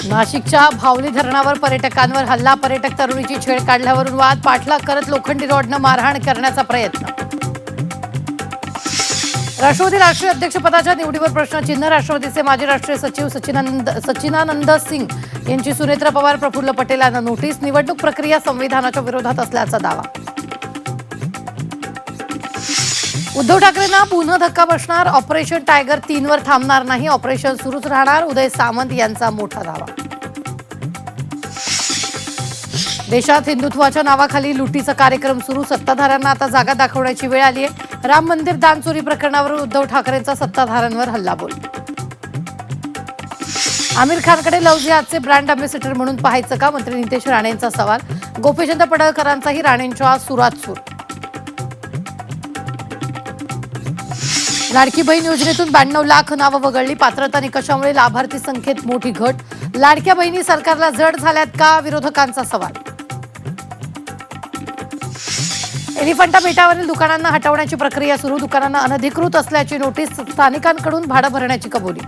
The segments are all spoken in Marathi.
नाशिकच्या भावली धरणावर पर्यटकांवर हल्ला, पर्यटक तरुणीची छेड काढल्यावरून वाद, पाठलाग करत लोखंडी रॉडनं मारहाण करण्याचा प्रयत्न. राष्ट्रवादी राष्ट्रीय अध्यक्षपदाच्या निवडीवर प्रश्नचिन्ह, राष्ट्रवादीचे माजी राष्ट्रीय सचिव सचिनानंद सिंग यांची सुनेत्रा पवार, प्रफुल्ल पटेल यांना नोटीस, निवडणूक प्रक्रिया संविधानाच्या विरोधात असल्याचा दावा. उद्धव ठाकरेंना पुन्हा धक्का बसणार, ऑपरेशन टायगर 3 वर थांबणार नाही, ऑपरेशन सुरूच राहणार, उदय सामंत यांचा मोठा दावा. देशात हिंदुत्वाच्या नावाखाली लुटीचा कार्यक्रम सुरू, सत्ताधाऱ्यांना आता जागा दाखवण्याची वेळ आली आहे. राम मंदिर दान चोरी प्रकरणावर उद्धव ठाकरेंचा सत्ताधाऱ्यांवर हल्लाबोल. आमिर खानकडे लव्ह जिहादचे ब्रँड अँबॅसेडर म्हणून पाहायचं का, मंत्री नितेश राणेंचा सवाल. गोपीचंद पडळकरांचाही राणेंच्या सुरात सूर. लाडकी बहीण योजनेतून 92 लाख नावं वगळली, पात्रता निकषामुळे लाभार्थी संख्येत मोठी घट. लाडक्या बहिणी सरकारला जड झाल्यात का, विरोधकांचा सवाल. एलिफंटा बेटावरील दुकानांना हटवण्याची प्रक्रिया सुरू, दुकानांना अनधिकृत असल्याची नोटीस, स्थानिकांकडून भाडं भरण्याची कबुली.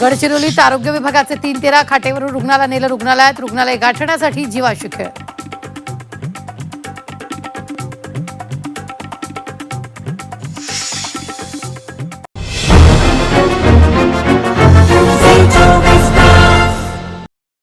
गडचिरोलीत आरोग्य विभागाचे 3-13 खाटेवरून रुग्णाला नेलं रुग्णालयात, रुग्णालय गाठण्यासाठी जीवाशी खेळ.